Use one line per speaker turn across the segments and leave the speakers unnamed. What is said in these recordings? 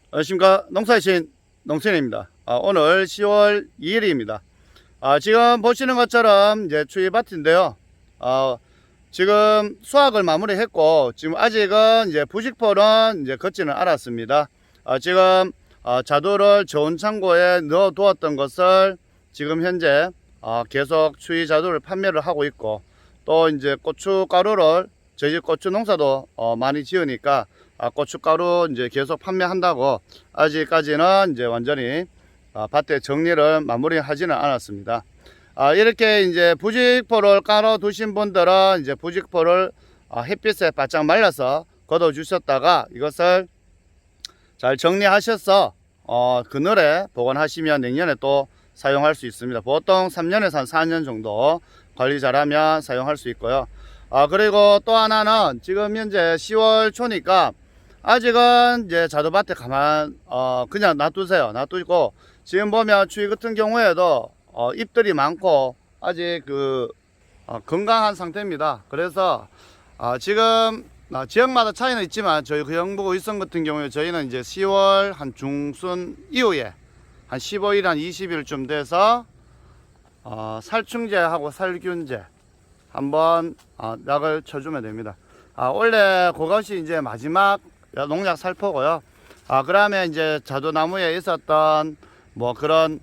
안녕하십니까. 농사신 농촌입니다. 오늘 10월 2일입니다. 지금 보시는 것처럼 이제 추위밭인데요. 지금 수확을 마무리했고, 지금 아직은 이제 부직포는 이제 걷지는 않았습니다. 지금 자두를 좋은 창고에 넣어 두었던 것을 지금 현재 계속 추위 자두를 판매를 하고 있고, 또 이제 고춧가루를 저희 집 고추 농사도 많이 지으니까 고춧가루 이제 계속 판매한다고 아직까지는 이제 완전히 밭에 정리를 마무리하지는 않았습니다. 이렇게 이제 부직포를 깔아 두신 분들은 이제 부직포를 햇빛에 바짝 말려서 걷어 주셨다가 이것을 잘 정리하셔서 그늘에 보관하시면 내년에 또 사용할 수 있습니다. 보통 3년에서 한 4년 정도 관리 잘하면 사용할 수 있고요. 그리고 또 하나는 지금 현재 10월 초니까 아직은 이제 자두밭에 그냥 놔두세요. 놔두고 지금 보면 추위 같은 경우에도 잎들이 많고 아직 건강한 상태입니다. 그래서 지금 지역마다 차이는 있지만 저희 경북 의성 같은 경우에 저희는 이제 10월 한 중순 이후에 한 15일 한 20일쯤 돼서 살충제하고 살균제 한번 약을 쳐주면 됩니다. 원래 그것이 이제 마지막 농약 살포고요. 그러면 이제 자두나무에 있었던 뭐 그런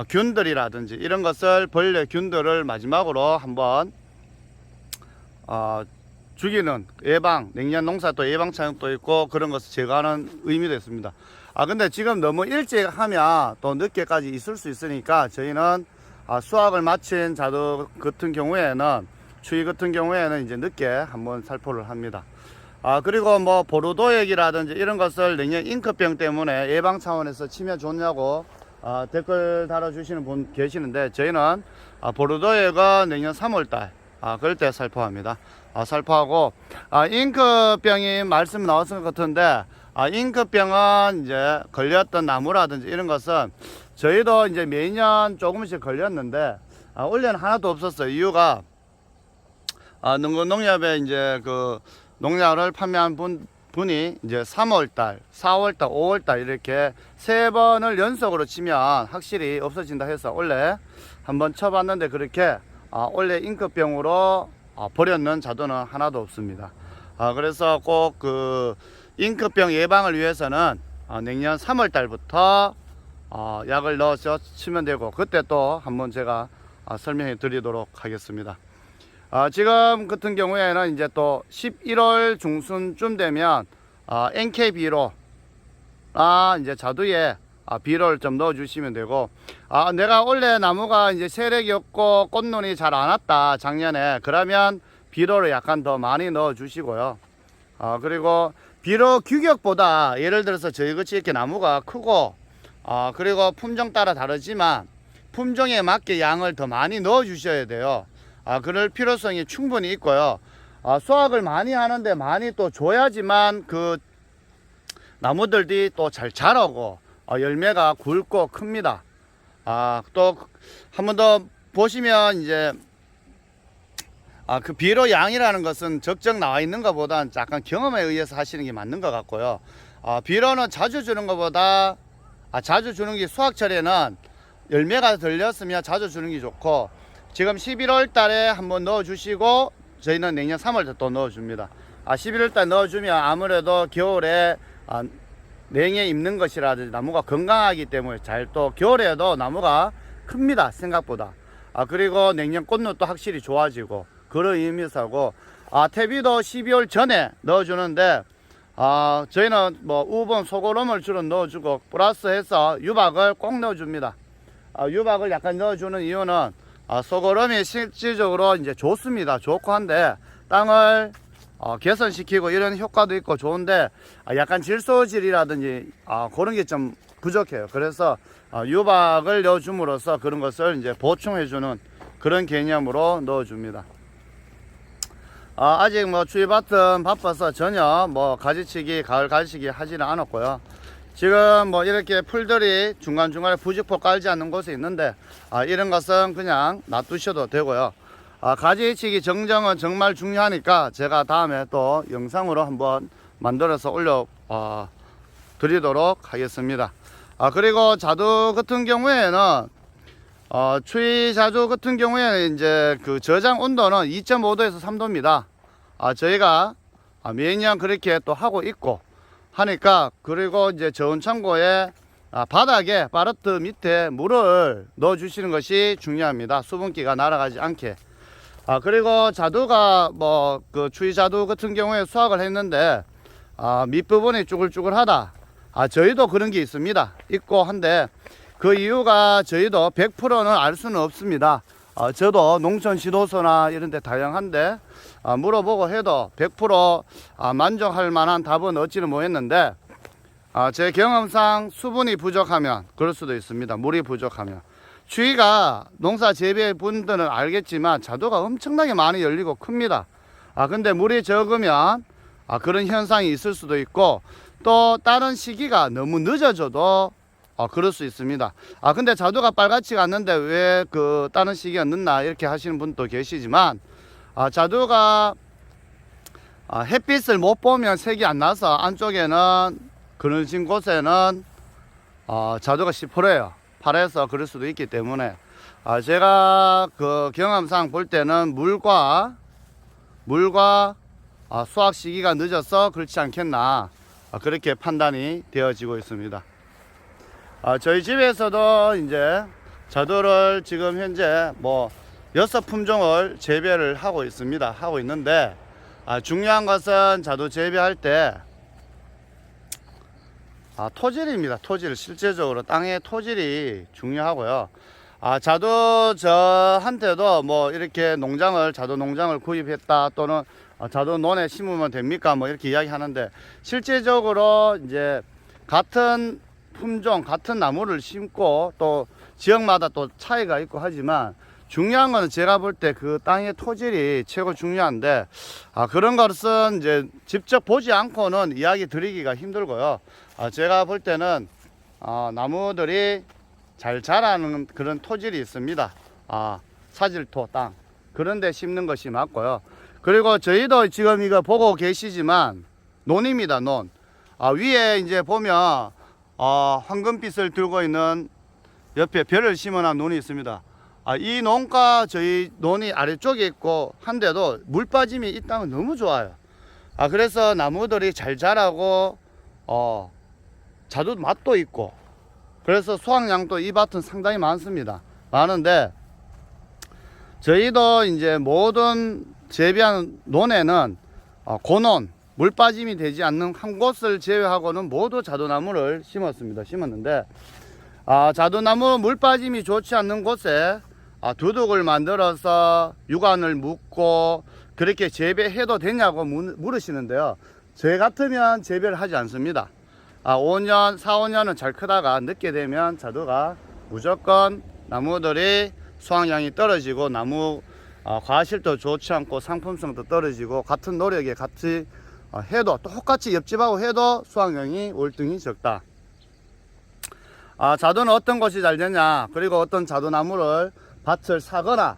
균들이라든지 이런 것을 벌레 균들을 마지막으로 한번 죽이는 예방, 냉년 농사 또 예방 차용도 있고 그런 것을 제거하는 의미도 있습니다. 근데 지금 너무 일찍 하면 또 늦게까지 있을 수 있으니까 저희는 수확을 마친 자두 같은 경우에는 추위 같은 경우에는 이제 늦게 한번 살포를 합니다. 그리고 뭐 보르도액이라든지 이런 것을 내년 잉크병 때문에 예방 차원에서 치면 좋냐고 댓글 달아주시는 분 계시는데 저희는 보르도액은 내년 3월달 그럴 때 살포합니다. 살포하고 잉크병이 말씀 나왔을 것 같은데 잉크병은 이제 걸렸던 나무라든지 이런 것은 저희도 이제 매년 조금씩 걸렸는데 올해는 하나도 없었어요. 이유가 농협에 이제 농약을 판매한 분이 이제 3월달, 4월달, 5월달 이렇게 3번을 연속으로 치면 확실히 없어진다 해서 원래 한번 쳐봤는데 그렇게 원래 잉크병으로 버렸는 자두는 하나도 없습니다. 그래서 꼭 잉크병 예방을 위해서는 내년 3월달부터 약을 넣어서 치면 되고 그때 또 한번 제가 설명해 드리도록 하겠습니다. 지금 같은 경우에는 이제 또 11월 중순쯤 되면 NK비료 이제 자두에 비료를 좀 넣어 주시면 되고 내가 원래 나무가 이제 세력이 없고 꽃눈이 잘 안 왔다 작년에 그러면 비료를 약간 더 많이 넣어 주시고요. 그리고 비료 규격보다 예를 들어서 저희같이 이렇게 나무가 크고 그리고 품종 따라 다르지만 품종에 맞게 양을 더 많이 넣어 주셔야 돼요. 그럴 필요성이 충분히 있고요. 수확을 많이 하는데 많이 또 줘야지만 그 나무들이 또 잘 자라고 열매가 굵고 큽니다. 또 한 번 더 보시면 이제 그 비료 양이라는 것은 적정 나와 있는 것보다는 약간 경험에 의해서 하시는 게 맞는 것 같고요. 비료는 자주 주는 것보다 자주 주는 게 수확철에는 열매가 들렸으면 자주 주는 게 좋고 지금 11월 달에 한번 넣어 주시고 저희는 내년 3월 또 넣어 줍니다. 11월 달 넣어 주면 아무래도 겨울에 냉해 입는 것이라든지 나무가 건강하기 때문에 잘 또 겨울에도 나무가 큽니다. 생각보다. 그리고 내년 꽃눈도 확실히 좋아지고 그런 의미에서 하고 퇴비도 12월 전에 넣어 주는데 저희는 뭐 우분 소고름을 주로 넣어 주고 플러스 해서 유박을 꼭 넣어 줍니다. 유박을 약간 넣어 주는 이유는 소고름이 실질적으로 이제 좋습니다. 좋고 한데 땅을 개선시키고 이런 효과도 있고 좋은데 약간 질소질이라든지 그런 게 좀 부족해요. 그래서 유박을 넣어줌으로써 그런 것을 이제 보충해주는 그런 개념으로 넣어줍니다. 아직 뭐 추위밭은 바빠서 전혀 뭐 가지치기, 가을 가지치기 하지는 않았고요. 지금 뭐 이렇게 풀들이 중간중간에 부직포 깔지 않는 곳이 있는데 이런 것은 그냥 놔두셔도 되고요. 가지치기 정정은 정말 중요하니까 제가 다음에 또 영상으로 한번 만들어서 올려 드리도록 하겠습니다. 그리고 자두 같은 경우에는 추위 자두 같은 경우에는 이제 그 저장 온도는 2.5도에서 3도입니다. 저희가 매년 그렇게 또 하고 있고 하니까, 그리고 이제 저온 창고에 바닥에 파르트 밑에 물을 넣어 주시는 것이 중요합니다. 수분기가 날아가지 않게. 그리고 자두가 뭐 그 추위 자두 같은 경우에 수확을 했는데 밑부분이 쭈글쭈글하다. 저희도 그런 게 있고 한데, 그 이유가 저희도 100%는 알 수는 없습니다. 저도 농촌 지도서나 이런 데 다양한데 물어보고 해도 100% 만족할 만한 답은 얻지는 못했는데, 제 경험상 수분이 부족하면 그럴 수도 있습니다. 물이 부족하면. 추위가 농사 재배 분들은 알겠지만 자두가 엄청나게 많이 열리고 큽니다. 근데 물이 적으면 그런 현상이 있을 수도 있고, 또 다른 시기가 너무 늦어져도 그럴 수 있습니다. 근데 자두가 빨갛지가 않는데 왜 그 다른 시기가 늦나 이렇게 하시는 분도 계시지만, 자두가 햇빛을 못 보면 색이 안 나서 안쪽에는 그늘진 곳에는 자두가 시퍼래요. 파래서 그럴 수도 있기 때문에 제가 그 경험상 볼 때는 물과 수확 시기가 늦어서 그렇지 않겠나, 그렇게 판단이 되어지고 있습니다. 저희 집에서도 이제 자두를 지금 현재 뭐 6품종을 재배를 하고 있는데, 중요한 것은 자두 재배할 때 토질입니다. 토질. 실제적으로 땅의 토질이 중요하고요. 자두 저한테도 뭐 이렇게 자두 농장을 구입했다, 또는 자두 논에 심으면 됩니까? 뭐 이렇게 이야기 하는데, 실제적으로 이제 같은 품종, 같은 나무를 심고 또 지역마다 또 차이가 있고 하지만, 중요한 거는 제가 볼 때 그 땅의 토질이 최고 중요한데, 그런 것은 이제 직접 보지 않고는 이야기 드리기가 힘들고요. 제가 볼 때는 나무들이 잘 자라는 그런 토질이 있습니다. 사질토 땅, 그런 데 심는 것이 맞고요. 그리고 저희도 지금 이거 보고 계시지만 논입니다. 논. 위에 이제 보면 황금빛을 들고 있는 옆에 별을 심어놓은 논이 있습니다. 이 논과 저희 논이 아래쪽에 있고 한데도 물 빠짐이 이 땅은 너무 좋아요. 그래서 나무들이 잘 자라고 자두 맛도 있고, 그래서 수확량도 이 밭은 상당히 많은데, 저희도 이제 모든 재배한 논에는 고논, 물 빠짐이 되지 않는 한 곳을 제외하고는 모두 자두나무를 심었는데, 자두나무 물 빠짐이 좋지 않는 곳에 두둑을 만들어서 유관을 묶고 그렇게 재배해도 되냐고 물으시는데요. 저 같으면 재배를 하지 않습니다. 5년, 4, 5년은 잘 크다가 늦게 되면 자두가 무조건 나무들이 수확량이 떨어지고 나무 과실도 좋지 않고 상품성도 떨어지고, 같은 노력에 같이 해도 똑같이 옆집하고 해도 수확량이 월등히 적다. 자두는 어떤 것이 잘 되냐, 그리고 어떤 자두나무를 밭을 사거나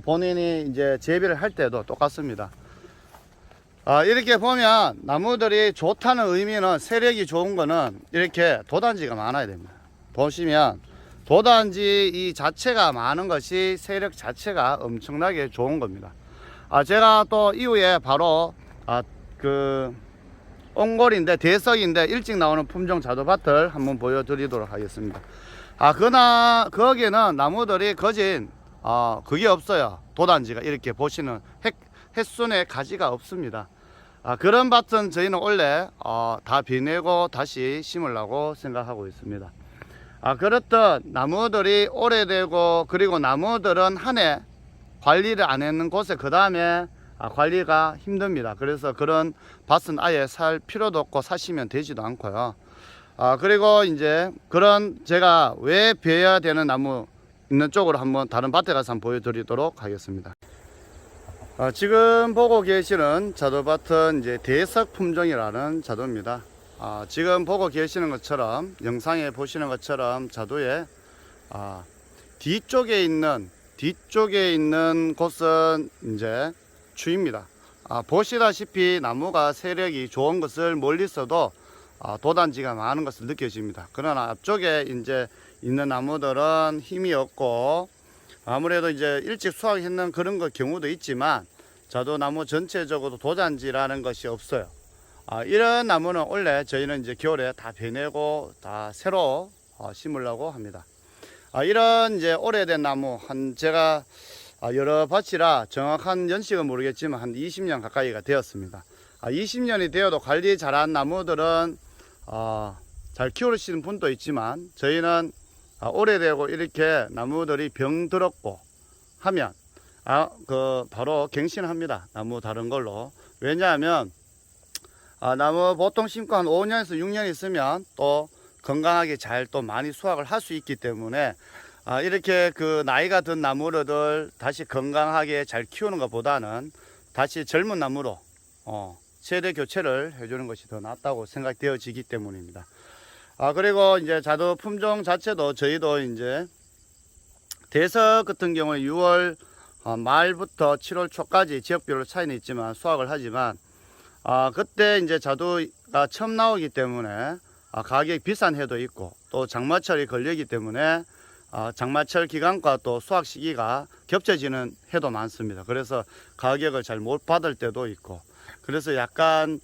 본인이 이제 재배를 할 때도 똑같습니다. 이렇게 보면 나무들이 좋다는 의미는, 세력이 좋은 거는 이렇게 도단지가 많아야 됩니다. 보시면 도단지 이 자체가 많은 것이 세력 자체가 엄청나게 좋은 겁니다. 제가 또 이후에 바로 그 옹골인데 대석인데 일찍 나오는 품종 자두밭을 한번 보여드리도록 하겠습니다. 거기에는 나무들이 거진 그게 없어요. 도단지가 이렇게 보시는 햇순에 가지가 없습니다. 그런 밭은 저희는 원래 다 비내고 다시 심으려고 생각하고 있습니다. 그렇듯 나무들이 오래되고, 그리고 나무들은 한 해 관리를 안 했는 곳에 그 다음에 관리가 힘듭니다. 그래서 그런 밭은 아예 살 필요도 없고 사시면 되지도 않고요. 그리고 이제 그런 제가 왜 베어야 되는 나무 있는 쪽으로 한번 다른 밭에 가서 한번 보여드리도록 하겠습니다. 지금 보고 계시는 자두밭은 이제 대석 품종이라는 자두입니다. 지금 보고 계시는 것처럼, 영상에 보시는 것처럼 자두의 뒤쪽에 있는 곳은 이제 추입니다. 보시다시피 나무가 세력이 좋은 것을 멀리서도 도단지가 많은 것을 느껴집니다. 그러나 앞쪽에 이제 있는 나무들은 힘이 없고 아무래도 이제 일찍 수확했는 그런 경우도 있지만 자두나무 전체적으로 도단지라는 것이 없어요. 이런 나무는 원래 저희는 이제 겨울에 다 베내고 다 새로 심으려고 합니다. 이런 이제 오래된 나무 제가 여러 밭이라 정확한 연식은 모르겠지만 한 20년 가까이가 되었습니다. 20년이 되어도 관리 잘한 나무들은 잘 키우시는 분도 있지만 저희는 오래되고 이렇게 나무들이 병들었고 하면 바로 갱신합니다. 나무 다른 걸로. 왜냐하면 나무 보통 심고 한 5년에서 6년 있으면 또 건강하게 잘 또 많이 수확을 할 수 있기 때문에 이렇게 그 나이가 든 나무를 다시 건강하게 잘 키우는 것보다는 다시 젊은 나무로 세대 교체를 해주는 것이 더 낫다고 생각되어지기 때문입니다. 그리고 이제 자두 품종 자체도 저희도 이제 대석 같은 경우는 6월 말부터 7월 초까지 지역별로 차이는 있지만 수확을 하지만 그때 이제 자두가 처음 나오기 때문에 가격이 비싼 해도 있고 또 장마철이 걸리기 때문에 장마철 기간과 또 수확 시기가 겹쳐지는 해도 많습니다. 그래서 가격을 잘 못 받을 때도 있고 그래서 약간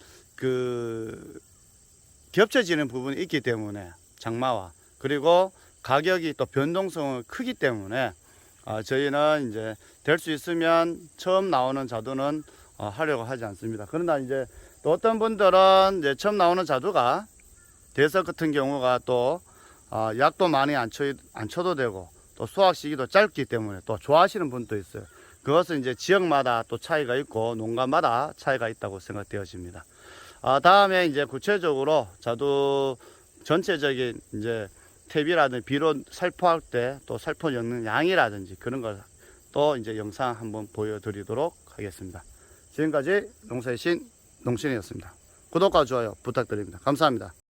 겹쳐지는 부분이 있기 때문에 장마와 그리고 가격이 또 변동성이 크기 때문에 저희는 이제 될 수 있으면 처음 나오는 자두는 하려고 하지 않습니다. 그러나 이제 또 어떤 분들은 이제 처음 나오는 자두가 대석 같은 경우가 또 약도 많이 안 쳐도 되고 또 수확 시기도 짧기 때문에 또 좋아하시는 분도 있어요. 그것은 이제 지역마다 또 차이가 있고 농가마다 차이가 있다고 생각되어집니다. 다음에 이제 구체적으로 자두 전체적인 이제 탭이라든지 비료 살포할 때 또 살포 넣는 양이라든지 그런 걸 또 이제 영상 한번 보여드리도록 하겠습니다. 지금까지 농사의 신 농신이었습니다. 구독과 좋아요 부탁드립니다. 감사합니다.